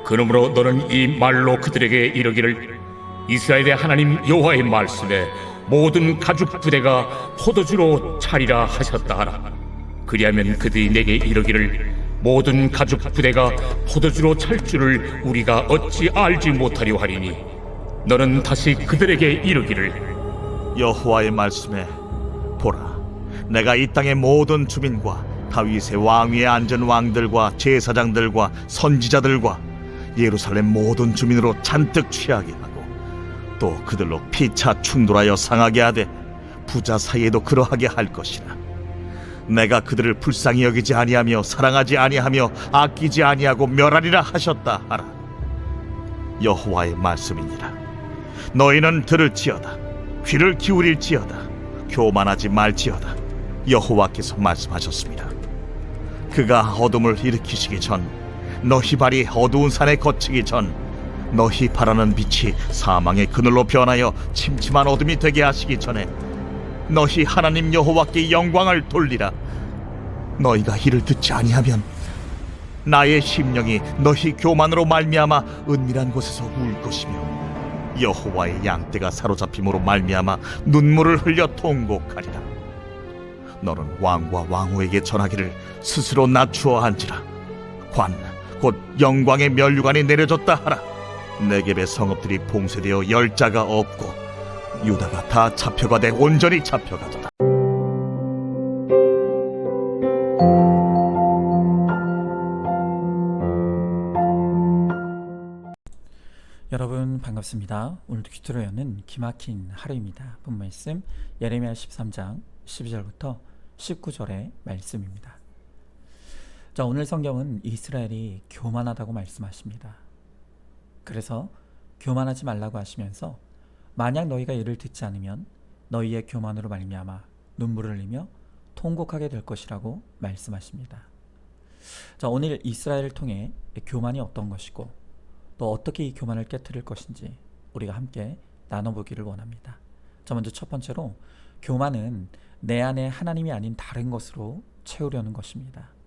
그러므로 너는 이 말로 그들에게 이르기를 이스라엘의 하나님 여호와의 말씀에 모든 가죽 부대가 포도주로 차리라 하셨다 하라. 그리하면 그들이 내게 이르기를 모든 가죽 부대가 포도주로 찰 줄을 우리가 어찌 알지 못하려 하리니 너는 다시 그들에게 이르기를 여호와의 말씀에 보라, 내가 이 땅의 모든 주민과 다윗의 왕위에 앉은 왕들과 제사장들과 선지자들과 예루살렘 모든 주민으로 잔뜩 취하게 하고 또 그들로 피차 충돌하여 상하게 하되 부자 사이에도 그러하게 할 것이라. 내가 그들을 불쌍히 여기지 아니하며 사랑하지 아니하며 아끼지 아니하고 멸하리라 하셨다 하라. 여호와의 말씀이니라. 너희는 들을지어다. 귀를 기울일지어다. 교만하지 말지어다. 여호와께서 말씀하셨습니다. 그가 어둠을 일으키시기 전, 너희 발이 어두운 산에 거치기 전, 너희 바라는 빛이 사망의 그늘로 변하여 침침한 어둠이 되게 하시기 전에 너희 하나님 여호와께 영광을 돌리라. 너희가 이를 듣지 아니하면 나의 심령이 너희 교만으로 말미암아 은밀한 곳에서 울 것이며 여호와의 양떼가 사로잡힘으로 말미암아 눈물을 흘려 통곡하리라. 너는 왕과 왕후에게 전하기를 스스로 낮추어 앉으라. 관 곧 영광의 면류관이 내려졌다 하라. 네겝의 성읍들이 봉쇄되어 열자가 없고 유다가 다 잡혀가되 온전히 잡혀가도다. 여러분 반갑습니다. 오늘도 귀토로 여는 기막힌 하루입니다. 본 말씀 예레미야 13장 12절부터 19절의 말씀입니다. 자, 오늘 성경은 이스라엘이 교만하다고 말씀하십니다. 그래서 교만하지 말라고 하시면서 만약 너희가 이를 듣지 않으면 너희의 교만으로 말미암아 눈물을 흘리며 통곡하게 될 것이라고 말씀하십니다. 자, 오늘 이스라엘을 통해 교만이 어떤 것이고 또 어떻게 이 교만을 깨트릴 것인지 우리가 함께 나눠보기를 원합니다. 자, 먼저 첫 번째로 교만은 내 안에 하나님이 아닌 다른 것으로 채우려는 것입니다.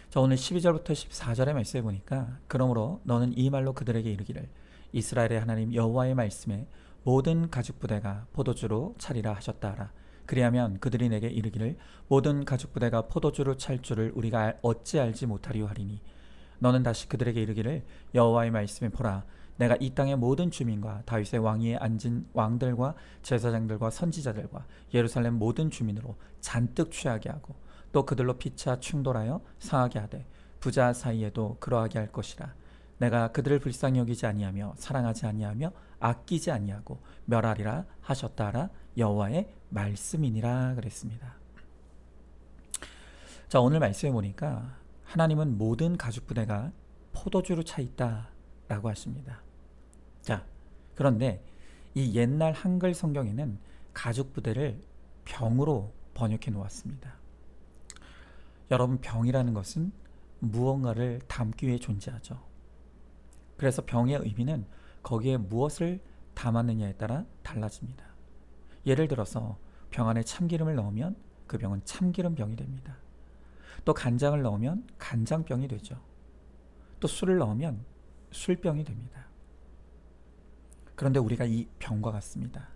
자, 오늘 12절부터 14절의 말씀에 보니까 그러므로 너는 이 말로 그들에게 이르기를 이스라엘의 하나님 여호와의 말씀에 모든 가죽 부대가 포도주로 차리라 하셨다 하라. 그리하면 그들이 내게 이르기를 모든 가죽 부대가 포도주로 찰 줄을 우리가 어찌 알지 못하리요 하리니 너는 다시 그들에게 이르기를 여호와의 말씀에 보라, 내가 이 땅의 모든 주민과 다윗의 왕위에 앉은 왕들과 제사장들과 선지자들과 예루살렘 모든 주민으로 잔뜩 취하게 하고 또 그들로 피차 충돌하여 상하게 하되 부자 사이에도 그러하게 할 것이라. 내가 그들을 불쌍히 여기지 아니하며 사랑하지 아니하며 아끼지 아니하고 멸하리라 하셨다 하라. 여호와의 말씀이니라 그랬습니다. 자, 오늘 말씀해 보니까 하나님은 모든 가죽 부대가 포도주로 차 있다 라고 하십니다. 자, 그런데 이 옛날 한글 성경에는 가죽 부대를 병으로 번역해 놓았습니다. 여러분, 병이라는 것은 무언가를 담기 위해 존재하죠. 그래서 병의 의미는 거기에 무엇을 담았느냐에 따라 달라집니다. 예를 들어서 병 안에 참기름을 넣으면 그 병은 참기름병이 됩니다. 또 간장을 넣으면 간장병이 되죠. 또 술을 넣으면 술병이 됩니다. 그런데 우리가 이 병과 같습니다.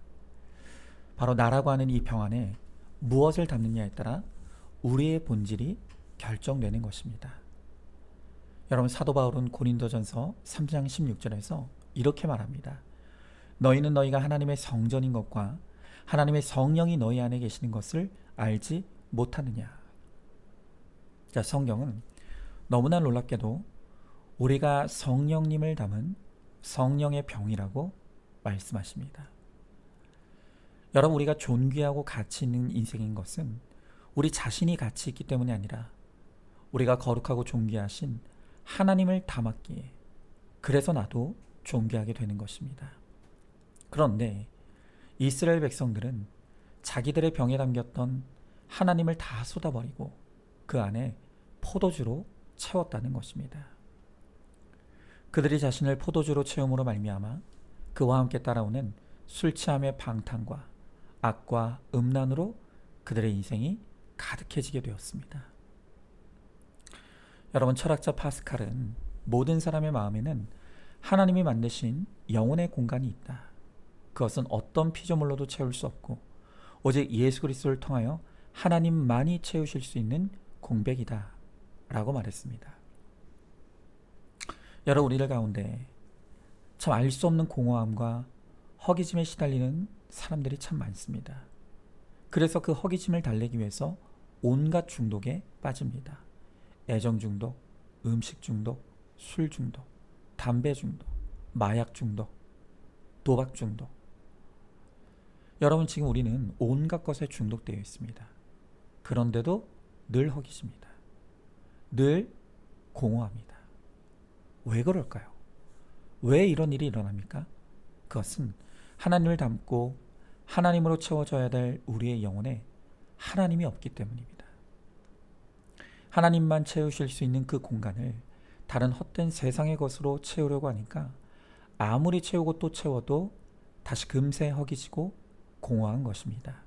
바로 나라고 하는 이 병 안에 무엇을 담느냐에 따라 우리의 본질이 결정되는 것입니다. 여러분, 사도 바울은 고린도전서 3장 16절에서 이렇게 말합니다. 너희는 너희가 하나님의 성전인 것과 하나님의 성령이 너희 안에 계시는 것을 알지 못하느냐. 자, 성경은 너무나 놀랍게도 우리가 성령님을 담은 성령의 병이라고 말씀하십니다. 여러분, 우리가 존귀하고 가치 있는 인생인 것은 우리 자신이 가치 있기 때문이 아니라 우리가 거룩하고 존귀하신 하나님을 담았기에 그래서 나도 존귀하게 되는 것입니다. 그런데 이스라엘 백성들은 자기들의 병에 담겼던 하나님을 다 쏟아버리고 그 안에 포도주로 채웠다는 것입니다. 그들이 자신을 포도주로 채움으로 말미암아 그와 함께 따라오는 술 취함의 방탕과 악과 음란으로 그들의 인생이 가득해지게 되었습니다. 여러분, 철학자 파스칼은 모든 사람의 마음에는 하나님이 만드신 영혼의 공간이 있다. 그것은 어떤 피조물로도 채울 수 없고 오직 예수 그리스도를 통하여 하나님만이 채우실 수 있는 공백이다 라고 말했습니다. 여러분, 우리들 가운데 참 알 수 없는 공허함과 허기짐에 시달리는 사람들이 참 많습니다. 그래서 그 허기짐을 달래기 위해서 온갖 중독에 빠집니다. 애정 중독, 음식 중독, 술 중독, 담배 중독, 마약 중독, 도박 중독. 여러분, 지금 우리는 온갖 것에 중독되어 있습니다. 그런데도 늘 허기집니다. 늘 공허합니다. 왜 그럴까요? 왜 이런 일이 일어납니까? 그것은 하나님을 닮고 하나님으로 채워져야 될 우리의 영혼에 하나님이 없기 때문입니다. 하나님만 채우실 수 있는 그 공간을 다른 헛된 세상의 것으로 채우려고 하니까 아무리 채우고 또 채워도 다시 금세 허기지고 공허한 것입니다.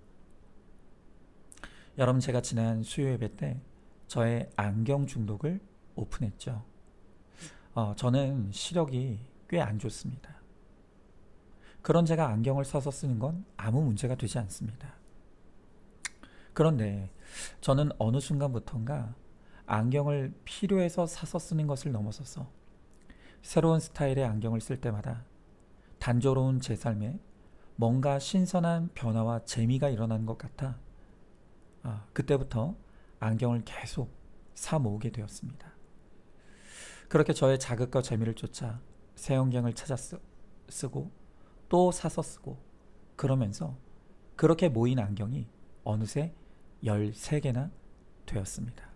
여러분, 제가 지난 수요 예배 때 저의 안경 중독을 오픈했죠. 저는 시력이 꽤 안 좋습니다. 그런 제가 안경을 사서 쓰는 건 아무 문제가 되지 않습니다. 그런데 저는 어느 순간부터인가 안경을 필요해서 사서 쓰는 것을 넘어서서 새로운 스타일의 안경을 쓸 때마다 단조로운 제 삶에 뭔가 신선한 변화와 재미가 일어나는 것 같아 그때부터 안경을 계속 사 모으게 되었습니다. 그렇게 저의 자극과 재미를 쫓아 새 안경을 찾아 쓰고 또 사서 쓰고 그러면서 그렇게 모인 안경이 어느새 13개나 되었습니다.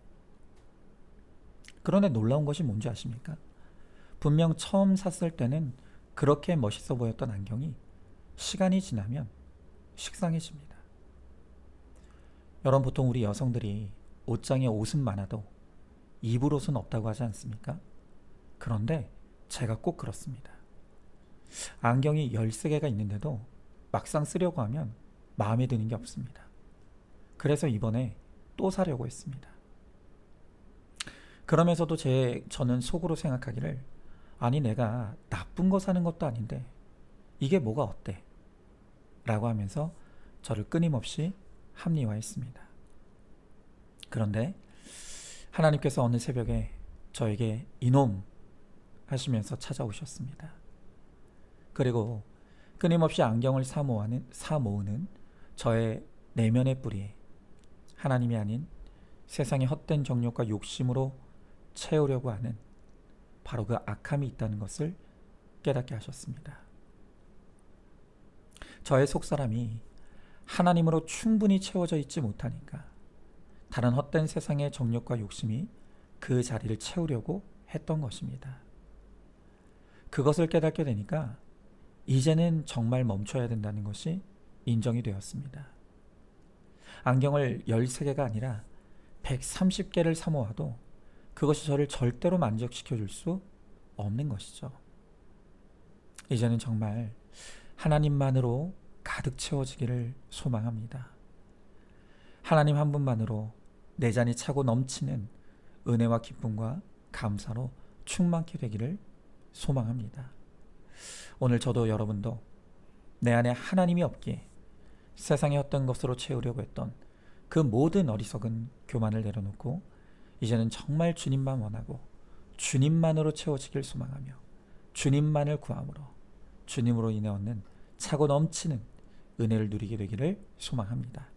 그런데 놀라운 것이 뭔지 아십니까? 분명 처음 샀을 때는 그렇게 멋있어 보였던 안경이 시간이 지나면 식상해집니다. 여러분, 보통 우리 여성들이 옷장에 옷은 많아도 입을 옷은 없다고 하지 않습니까? 그런데 제가 꼭 그렇습니다. 안경이 13개가 있는데도 막상 쓰려고 하면 마음에 드는 게 없습니다. 그래서 이번에 또 사려고 했습니다. 그러면서도 저는 속으로 생각하기를, 아니 내가 나쁜 거 사는 것도 아닌데 이게 뭐가 어때? 라고 하면서 저를 끊임없이 합리화했습니다. 그런데 하나님께서 어느 새벽에 저에게 이놈 하시면서 찾아오셨습니다. 그리고 끊임없이 안경을 사 모으는 저의 내면의 뿌리에 하나님이 아닌 세상의 헛된 정욕과 욕심으로 채우려고 하는 바로 그 악함이 있다는 것을 깨닫게 하셨습니다. 저의 속사람이 하나님으로 충분히 채워져 있지 못하니까 다른 헛된 세상의 정욕과 욕심이 그 자리를 채우려고 했던 것입니다. 그것을 깨닫게 되니까 이제는 정말 멈춰야 된다는 것이 인정이 되었습니다. 안경을 13개가 아니라 130개를 사 모아도 그것이 저를 절대로 만족시켜 줄 수 없는 것이죠. 이제는 정말 하나님만으로 가득 채워지기를 소망합니다. 하나님 한 분만으로 내 잔이 차고 넘치는 은혜와 기쁨과 감사로 충만케 되기를 소망합니다. 오늘 저도 여러분도 내 안에 하나님이 없기에 세상의 어떤 것으로 채우려고 했던 그 모든 어리석은 교만을 내려놓고 이제는 정말 주님만 원하고 주님만으로 채워지길 소망하며 주님만을 구함으로 주님으로 인해 얻는 차고 넘치는 은혜를 누리게 되기를 소망합니다.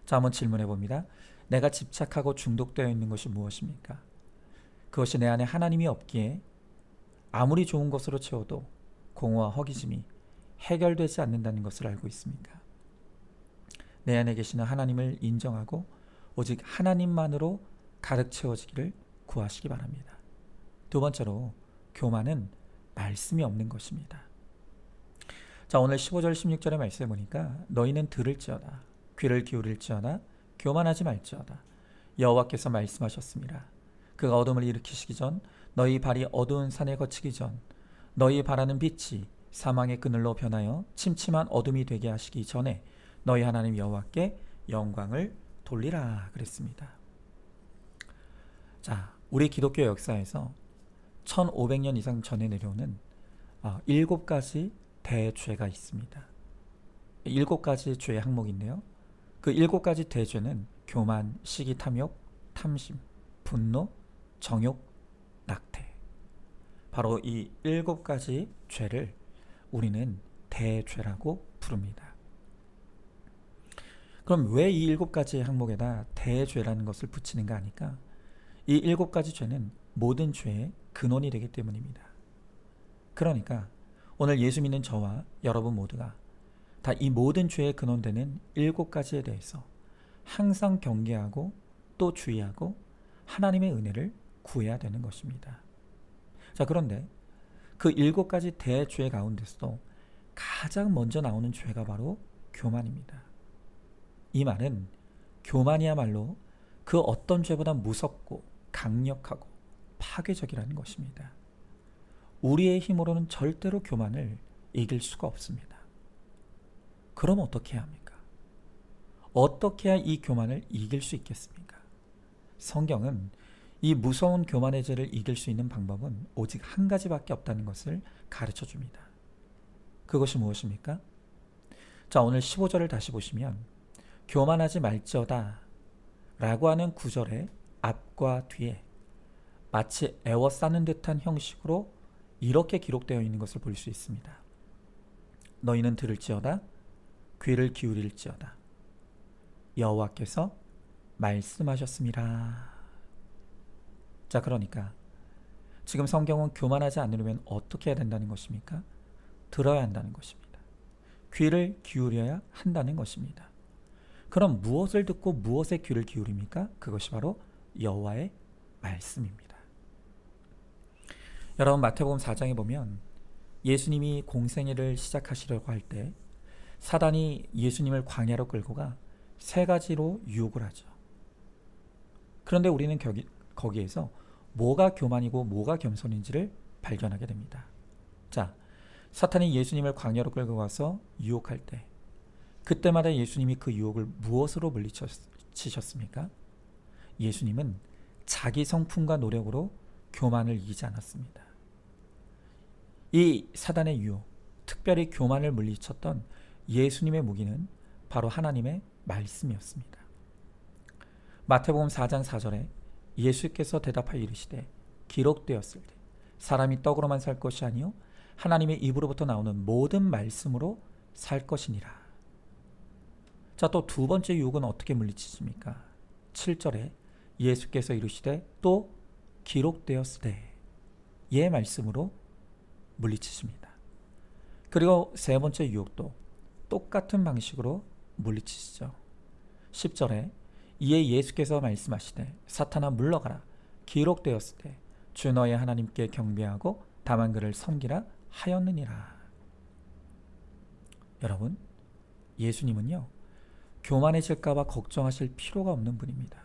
자, 한번 질문해 봅니다. 내가 집착하고 중독되어 있는 것이 무엇입니까? 그것이 내 안에 하나님이 없기에 아무리 좋은 것으로 채워도 공허와 허기짐이 해결되지 않는다는 것을 알고 있습니까? 내 안에 계시는 하나님을 인정하고 오직 하나님만으로 가득 채워지기를 구하시기 바랍니다. 두 번째로, 교만은 말씀이 없는 것입니다. 자, 오늘 15절 16절의 말씀을 보니까 너희는 들을지어다 귀를 기울일지어다 교만하지 말지어다 여호와께서 말씀하셨습니다. 그가 어둠을 일으키시기 전 너희 발이 어두운 산에 거치기 전 너희 바라는 빛이 사망의 그늘로 변하여 침침한 어둠이 되게 하시기 전에 너희 하나님 여호와께 영광을 돌리라 그랬습니다. 자, 우리 기독교 역사에서 1500년 이상 전에 내려오는 7가지 대죄가 있습니다. 7가지 죄의 항목인데요. 그 7가지 대죄는 교만, 시기, 탐욕, 탐심, 분노, 정욕, 낙태. 바로 이 7가지 죄를 우리는 대죄라고 부릅니다. 그럼 왜 이 7가지 항목에다 대죄라는 것을 붙이는가 하니까 이 7가지 죄는 모든 죄의 근원이 되기 때문입니다. 그러니까 오늘 예수 믿는 저와 여러분 모두가 다 이 모든 죄의 근원되는 7가지에 대해서 항상 경계하고 또 주의하고 하나님의 은혜를 구해야 되는 것입니다. 자, 그런데 그 7가지 대죄 가운데서도 가장 먼저 나오는 죄가 바로 교만입니다. 이 말은 교만이야말로 그 어떤 죄보다 무섭고 강력하고 파괴적이라는 것입니다. 우리의 힘으로는 절대로 교만을 이길 수가 없습니다. 그럼 어떻게 해야 합니까? 어떻게 해야 이 교만을 이길 수 있겠습니까? 성경은 이 무서운 교만의 죄를 이길 수 있는 방법은 오직 한 가지밖에 없다는 것을 가르쳐 줍니다. 그것이 무엇입니까? 자, 오늘 15절을 다시 보시면 교만하지 말지어다 라고 하는 구절의 앞과 뒤에 마치 애워싸는 듯한 형식으로 이렇게 기록되어 있는 것을 볼 수 있습니다. 너희는 들을지어다 귀를 기울일지어다 여호와께서 말씀하셨습니다. 자, 그러니까 지금 성경은 교만하지 않으려면 어떻게 해야 된다는 것입니까? 들어야 한다는 것입니다. 귀를 기울여야 한다는 것입니다. 그럼 무엇을 듣고 무엇에 귀를 기울입니까? 그것이 바로 여호와의 말씀입니다. 여러분, 마태복음 4장에 보면 예수님이 공생애를 시작하시려고 할 때 사단이 예수님을 광야로 끌고 가 3가지로 유혹을 하죠. 그런데 우리는 거기에서 뭐가 교만이고 뭐가 겸손인지를 발견하게 됩니다. 자, 사탄이 예수님을 광야로 끌고 가서 유혹할 때 그때마다 예수님이 그 유혹을 무엇으로 물리치셨습니까? 예수님은 자기 성품과 노력으로 교만을 이기지 않았습니다. 이 사단의 유혹, 특별히 교만을 물리쳤던 예수님의 무기는 바로 하나님의 말씀이었습니다. 마태복음 4장 4절에 예수께서 대답하여 이르시되 기록되었을 때 사람이 떡으로만 살 것이 아니요 하나님의 입으로부터 나오는 모든 말씀으로 살 것이니라. 자, 또 두 번째 유혹은 어떻게 물리치십니까? 7절에 예수께서 이르시되 또 기록되었으되 예 말씀으로 물리치십니다. 그리고 세 번째 유혹도 똑같은 방식으로 물리치시죠. 10절에 이에 예수께서 말씀하시되 사탄아 물러가라 기록되었을 때 주 너의 하나님께 경배하고 다만 그를 섬기라 하였느니라. 여러분, 예수님은요 교만해질까 봐 걱정하실 필요가 없는 분입니다.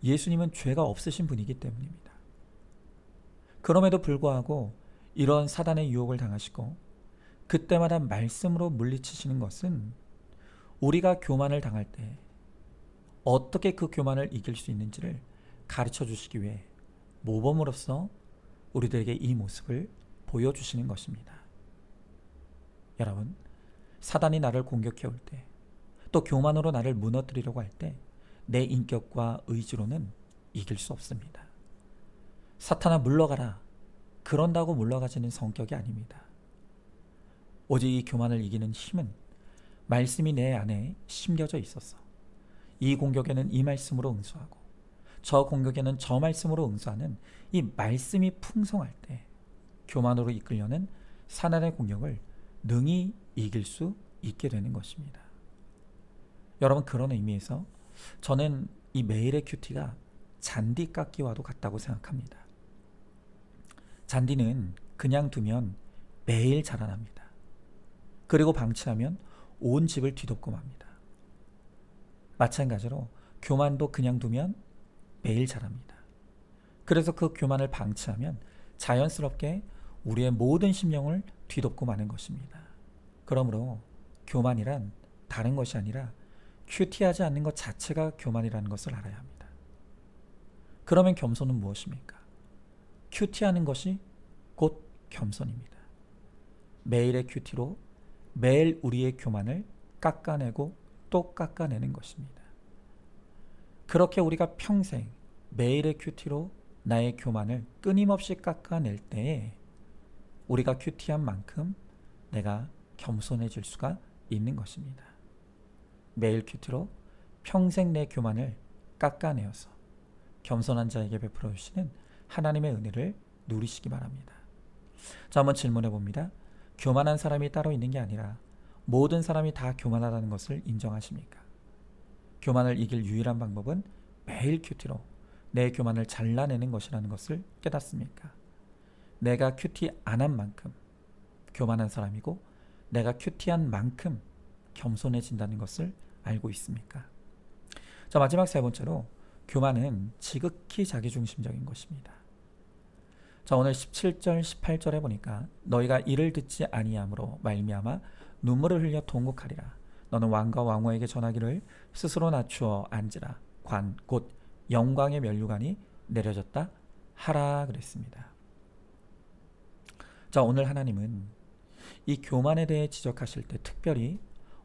예수님은 죄가 없으신 분이기 때문입니다. 그럼에도 불구하고 이런 사단의 유혹을 당하시고 그때마다 말씀으로 물리치시는 것은 우리가 교만을 당할 때 어떻게 그 교만을 이길 수 있는지를 가르쳐 주시기 위해 모범으로서 우리들에게 이 모습을 보여주시는 것입니다. 여러분, 사단이 나를 공격해 올 때, 또 교만으로 나를 무너뜨리려고 할 때 내 인격과 의지로는 이길 수 없습니다. 사탄아 물러가라, 그런다고 물러가지는 성격이 아닙니다. 오직 이 교만을 이기는 힘은 말씀이 내 안에 심겨져 있어서 이 공격에는 이 말씀으로 응수하고 저 공격에는 저 말씀으로 응수하는 이 말씀이 풍성할 때 교만으로 이끌려는 사단의 공격을 능히 이길 수 있게 되는 것입니다. 여러분, 그런 의미에서 저는 이 매일의 큐티가 잔디 깎기와도 같다고 생각합니다. 잔디는 그냥 두면 매일 자라납니다. 그리고 방치하면 온 집을 뒤덮고 맙니다. 마찬가지로 교만도 그냥 두면 매일 자랍니다. 그래서 그 교만을 방치하면 자연스럽게 우리의 모든 심령을 뒤덮고 마는 것입니다. 그러므로 교만이란 다른 것이 아니라 큐티하지 않는 것 자체가 교만이라는 것을 알아야 합니다. 그러면 겸손은 무엇입니까? 큐티하는 것이 곧 겸손입니다. 매일의 큐티로 매일 우리의 교만을 깎아내고 또 깎아내는 것입니다. 그렇게 우리가 평생 매일의 큐티로 나의 교만을 끊임없이 깎아낼 때에 우리가 큐티한 만큼 내가 겸손해질 수가 있는 것입니다. 매일 큐티로 평생 내 교만을 깎아내어서 겸손한 자에게 베풀어 주시는 하나님의 은혜를 누리시기 바랍니다. 자, 한번 질문해 봅니다. 교만한 사람이 따로 있는 게 아니라 모든 사람이 다 교만하다는 것을 인정하십니까? 교만을 이길 유일한 방법은 매일 큐티로 내 교만을 잘라내는 것이라는 것을 깨닫습니까? 내가 큐티 안 한 만큼 교만한 사람이고 내가 큐티한 만큼 겸손해진다는 것을 알고 있습니까? 자, 마지막 세 번째로 교만은 지극히 자기중심적인 것입니다. 자, 오늘 17절 18절에 보니까 너희가 이를 듣지 아니함으로 말미암아 눈물을 흘려 통곡하리라. 너는 왕과 왕후에게 전하기를 스스로 낮추어 앉으라. 관 곧 영광의 면류관이 내려졌다 하라 그랬습니다. 자, 오늘 하나님은 이 교만에 대해 지적하실 때 특별히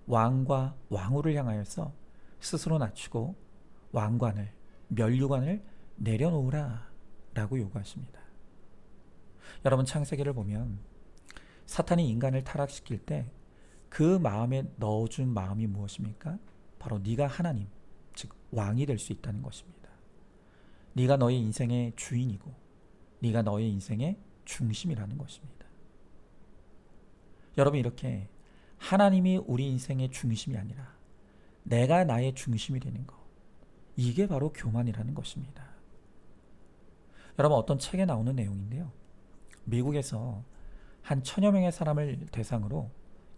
왕과 왕후를 향하여서 스스로 낮추고 왕관을 면류관을 내려놓으라 라고 요구하십니다. 여러분, 창세기를 보면 사탄이 인간을 타락시킬 때 그 마음에 넣어준 마음이 무엇입니까? 바로 네가 하나님, 즉 왕이 될 수 있다는 것입니다. 네가 너의 인생의 주인이고 네가 너의 인생의 중심이라는 것입니다. 여러분, 이렇게 하나님이 우리 인생의 중심이 아니라 내가 나의 중심이 되는 것, 이게 바로 교만이라는 것입니다. 여러분, 어떤 책에 나오는 내용인데요, 미국에서 한 1000여 명의 사람을 대상으로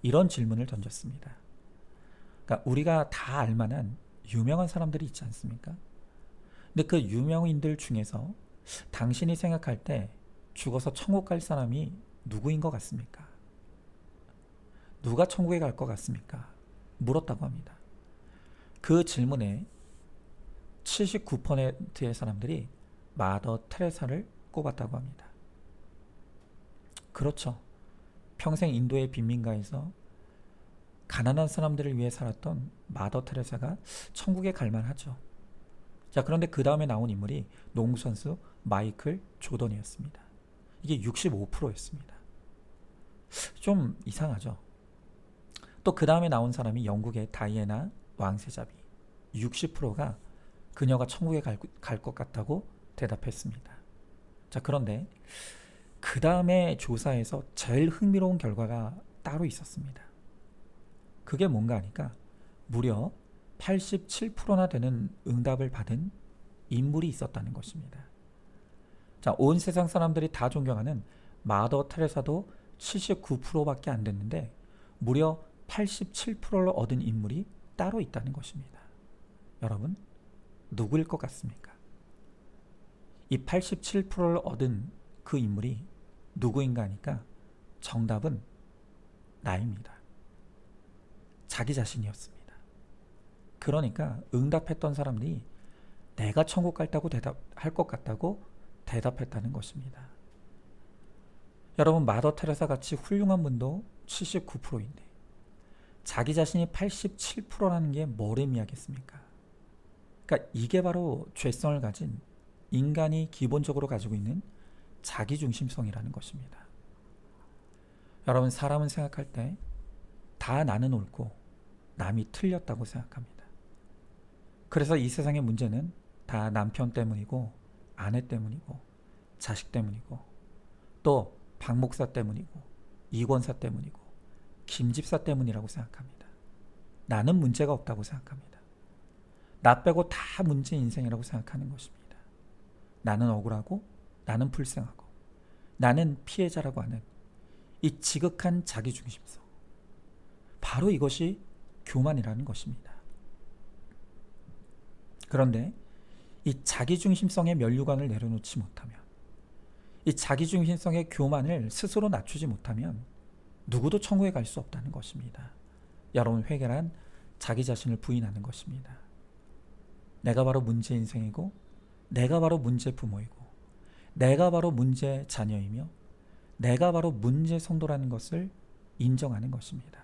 이런 질문을 던졌습니다. 그러니까 우리가 다 알만한 유명한 사람들이 있지 않습니까? 근데 그 유명인들 중에서 당신이 생각할 때 죽어서 천국 갈 사람이 누구인 것 같습니까? 누가 천국에 갈 것 같습니까? 물었다고 합니다. 그 질문에 79%의 사람들이 마더 테레사를 꼽았다고 합니다. 그렇죠. 평생 인도의 빈민가에서 가난한 사람들을 위해 살았던 마더 테레사가 천국에 갈 만하죠. 자, 그런데 그 다음에 나온 인물이 농구선수 마이클 조던이었습니다. 이게 65%였습니다. 좀 이상하죠. 또 그 다음에 나온 사람이 영국의 다이애나 왕세자비, 60%가 그녀가 천국에 갈 것 같다고 대답했습니다. 자, 그런데 그 다음에 조사에서 제일 흥미로운 결과가 따로 있었습니다. 그게 뭔가 하니까 무려 87%나 되는 응답을 받은 인물이 있었다는 것입니다. 자, 온 세상 사람들이 다 존경하는 마더 테레사도 79%밖에 안 됐는데 무려 87%를 얻은 인물이 따로 있다는 것입니다. 여러분, 누구일 것 같습니까? 이 87%를 얻은 그 인물이 누구인가 하니까 정답은 나입니다. 자기 자신이었습니다. 그러니까 응답했던 사람들이 내가 천국 갈다고 대답할 것 같다고 대답했다는 것입니다. 여러분, 마더 테레사 같이 훌륭한 분도 79%인데 자기 자신이 87%라는 게 뭘 의미하겠습니까? 그러니까 이게 바로 죄성을 가진 인간이 기본적으로 가지고 있는 자기중심성이라는 것입니다. 여러분, 사람은 생각할 때 다 나는 옳고 남이 틀렸다고 생각합니다. 그래서 이 세상의 문제는 다 남편 때문이고 아내 때문이고 자식 때문이고 또 박 목사 때문이고 이 권사 때문이고 김 집사 때문이라고 생각합니다. 나는 문제가 없다고 생각합니다. 나 빼고 다 문제 인생이라고 생각하는 것입니다. 나는 억울하고 나는 불쌍하고 나는 피해자라고 하는 이 지극한 자기중심성, 바로 이것이 교만이라는 것입니다. 그런데 이 자기중심성의 면류관을 내려놓지 못하면, 이 자기중심성의 교만을 스스로 낮추지 못하면 누구도 천국에 갈 수 없다는 것입니다. 여러분, 회개란 자기 자신을 부인하는 것입니다. 내가 바로 문제 인생이고 내가 바로 문제 부모이고 내가 바로 문제 자녀이며 내가 바로 문제 성도라는 것을 인정하는 것입니다.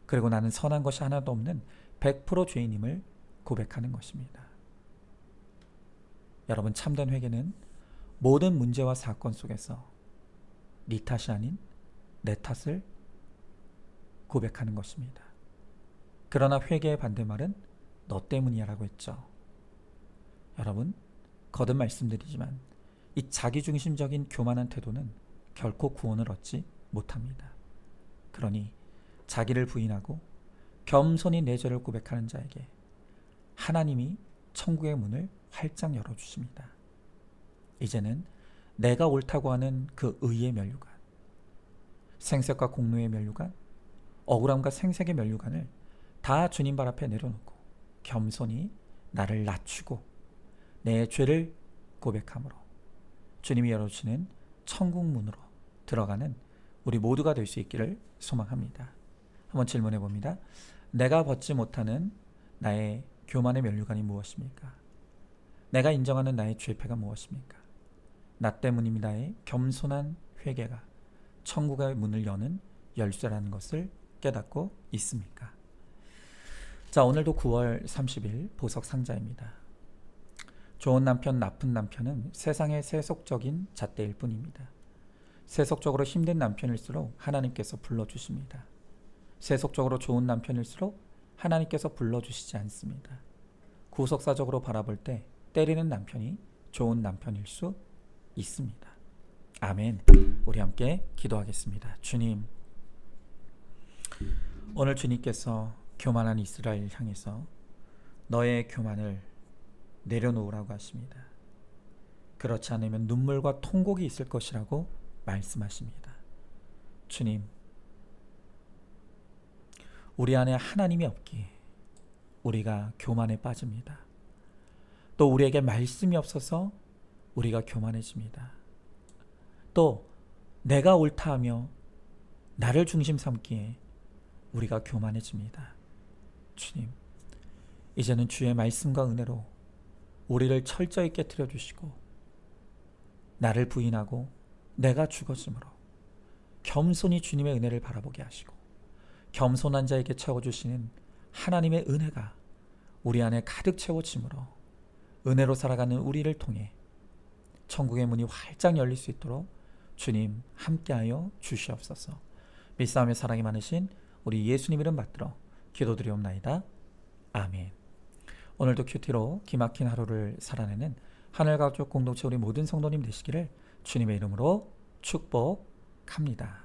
그리고 나는 선한 것이 하나도 없는 100% 죄인임을 고백하는 것입니다. 여러분, 참된 회개는 모든 문제와 사건 속에서 네 탓이 아닌 내 탓을 고백하는 것입니다. 그러나 회개의 반대말은 너 때문이야 라고 했죠. 여러분, 거듭 말씀드리지만 이 자기중심적인 교만한 태도는 결코 구원을 얻지 못합니다. 그러니 자기를 부인하고 겸손히 내 죄를 고백하는 자에게 하나님이 천국의 문을 활짝 열어주십니다. 이제는 내가 옳다고 하는 그 의의 면류관, 생색과 공로의 면류관, 억울함과 생색의 면류관을 다 주님 발 앞에 내려놓고 겸손히 나를 낮추고 내 죄를 고백함으로 주님이 열어주시는 천국 문으로 들어가는 우리 모두가 될 수 있기를 소망합니다. 한번 질문해 봅니다. 내가 벗지 못하는 나의 교만의 면류관이 무엇입니까? 내가 인정하는 나의 죄패가 무엇입니까? 나 때문입니다의 겸손한 회개가 천국의 문을 여는 열쇠라는 것을 깨닫고 있습니까? 자, 오늘도 9월 30일 보석 상자입니다. 좋은 남편, 나쁜 남편은 세상의 세속적인 잣대일 뿐입니다. 세속적으로 힘든 남편일수록 하나님께서 불러주십니다. 세속적으로 좋은 남편일수록 하나님께서 불러주시지 않습니다. 구속사적으로 바라볼 때 때리는 남편이 좋은 남편일 수 있습니다. 아멘. 우리 함께 기도하겠습니다. 주님, 오늘 주님께서 교만한 이스라엘 향해서 너의 교만을 내려놓으라고 하십니다. 그렇지 않으면 눈물과 통곡이 있을 것이라고 말씀하십니다. 주님, 우리 안에 하나님이 없기에 우리가 교만에 빠집니다. 또 우리에게 말씀이 없어서 우리가 교만해집니다. 또 내가 옳다 하며 나를 중심 삼기에 우리가 교만해집니다. 주님, 이제는 주의 말씀과 은혜로 우리를 철저히 깨트려 주시고 나를 부인하고 내가 죽어짐으로 겸손히 주님의 은혜를 바라보게 하시고 겸손한 자에게 채워주시는 하나님의 은혜가 우리 안에 가득 채워짐으로 은혜로 살아가는 우리를 통해 천국의 문이 활짝 열릴 수 있도록 주님 함께하여 주시옵소서. 믿사오며 사랑이 많으신 우리 예수님 이름 받들어 기도드리옵나이다. 아멘. 오늘도 큐티로 기막힌 하루를 살아내는 하늘가족 공동체 우리 모든 성도님 되시기를 주님의 이름으로 축복합니다.